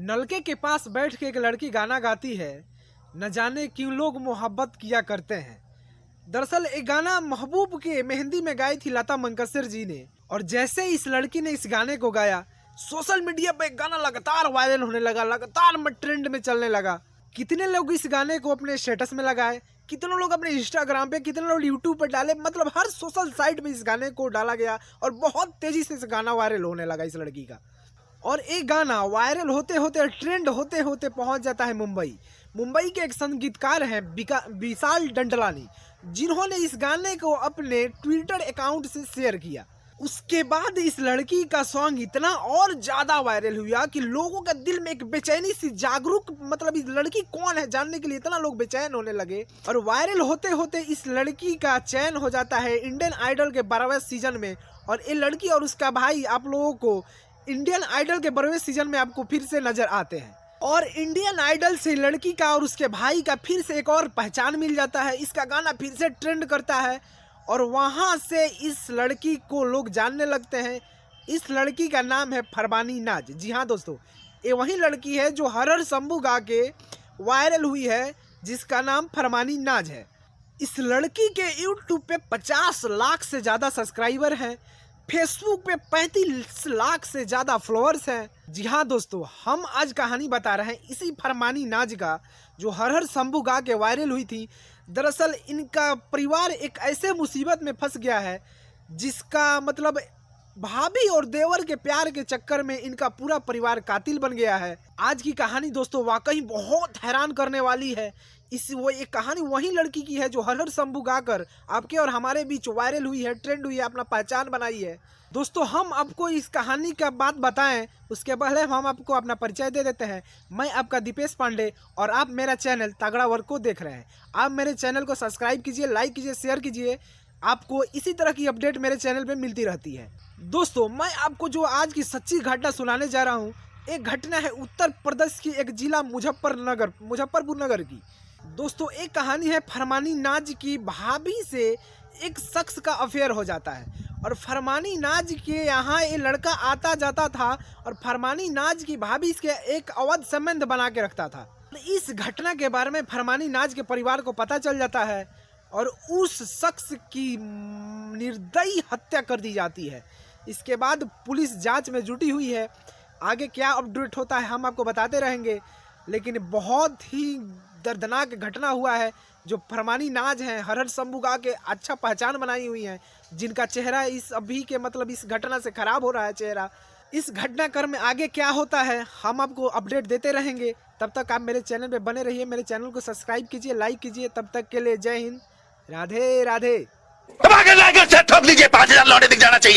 नलके के पास बैठ के एक लड़की गाना गाती है, न जाने क्यों लोग मोहब्बत किया करते हैं। दरअसल एक गाना महबूब के मेहंदी में गाई थी लता मंगेशकर जी ने, और जैसे इस लड़की ने इस गाने को गाया, सोशल मीडिया पे गाना लगातार वायरल होने लगा, लगातार में ट्रेंड में चलने लगा। कितने लोग इस गाने को अपने स्टेटस में लगाए, कितने लोग अपने इंस्टाग्राम पे, कितने लोग यूट्यूब पे डाले, मतलब हर सोशल साइट में इस गाने को डाला गया और बहुत तेजी से इस गाना वायरल होने लगा इस लड़की का। और एक गाना वायरल होते होते, ट्रेंड होते होते पहुंच जाता है मुंबई। मुंबई के एक संगीतकार हैं विशाल डंडलानी, जिन्होंने इस गाने को अपने ट्विटर अकाउंट से शेयर किया। उसके बाद इस लड़की का सॉन्ग इतना और ज्यादा वायरल हुआ कि लोगों के दिल में एक बेचैनी सी जागरूक, मतलब इस लड़की कौन है जानने के लिए इतना लोग बेचैन होने लगे। और वायरल होते होते इस लड़की का चयन हो जाता है इंडियन आइडल के 12वें सीजन में। और ये लड़की और उसका भाई आप लोगों को इंडियन आइडल के 12वें सीजन में आपको फिर से नजर आते हैं। और इंडियन आइडल से लड़की का और उसके भाई का फिर से एक और पहचान मिल जाता है, इसका गाना फिर से ट्रेंड करता है और वहां से इस लड़की को लोग जानने लगते हैं। इस लड़की का नाम है फरमानी नाज। जी हाँ दोस्तों, ये वही लड़की है जो हर हर शंभू गा के वायरल हुई है, जिसका नाम फरमानी नाज है। इस लड़की के यूट्यूब पे 50 लाख से ज़्यादा सब्सक्राइबर हैं, फेसबुक पे 35 लाख से ज़्यादा फॉलोअर्स हैं। जी हाँ दोस्तों, हम आज कहानी बता रहे हैं इसी फरमानी नाज का, जो हर हर शंभू गा के वायरल हुई थी। दरअसल इनका परिवार एक ऐसे मुसीबत में फंस गया है, जिसका मतलब भाभी और देवर के प्यार के चक्कर में इनका पूरा परिवार कातिल बन गया है। आज की कहानी दोस्तों वाकई बहुत हैरान करने वाली है। ये कहानी वही लड़की की है जो हर हर शंभू गाकर आपके और हमारे बीच वायरल हुई है, ट्रेंड हुई है, अपना पहचान बनाई है। दोस्तों हम आपको इस कहानी का बात बताएं उसके पहले हम आपको अपना परिचय दे देते हैं। मैं आपका दीपेश पांडे और आप मेरा चैनल तगड़ा वर्क को देख रहे हैं। आप मेरे चैनल को सब्सक्राइब कीजिए, लाइक कीजिए, शेयर कीजिए। आपको इसी तरह की अपडेट मेरे चैनल पे मिलती रहती है। दोस्तों मैं आपको जो आज की सच्ची घटना सुनाने जा रहा हूँ, एक घटना है उत्तर प्रदेश की एक जिला मुजफ्फरपुर नगर की। दोस्तों एक कहानी है फरमानी नाज की भाभी से एक शख्स का अफेयर हो जाता है और फरमानी नाज के यहाँ ये लड़का आता जाता था और फरमानी नाज की भाभी इसके एक अवैध संबंध बना के रखता था। इस घटना के बारे में फरमानी नाज के परिवार को पता चल जाता है और उस शख्स की निर्दयी हत्या कर दी जाती है। इसके बाद पुलिस जांच में जुटी हुई है। आगे क्या अपडेट होता है हम आपको बताते रहेंगे, लेकिन बहुत ही दर्दनाक घटना हुआ है। जो फरमानी नाज हैं हर हर शंभू गा के अच्छा पहचान बनाई हुई हैं, जिनका चेहरा इस अभी के मतलब इस घटना से खराब हो रहा है चेहरा। इस घटनाक्रम में आगे क्या होता है हम आपको अपडेट देते रहेंगे। तब तक आप मेरे चैनल पे बने रहिए, मेरे चैनल को सब्सक्राइब कीजिए, लाइक कीजिए। तब तक के लिए जय हिंद, राधे राधे। ठोक दीजिए, 5000 लौटे दिख जाना चाहिए।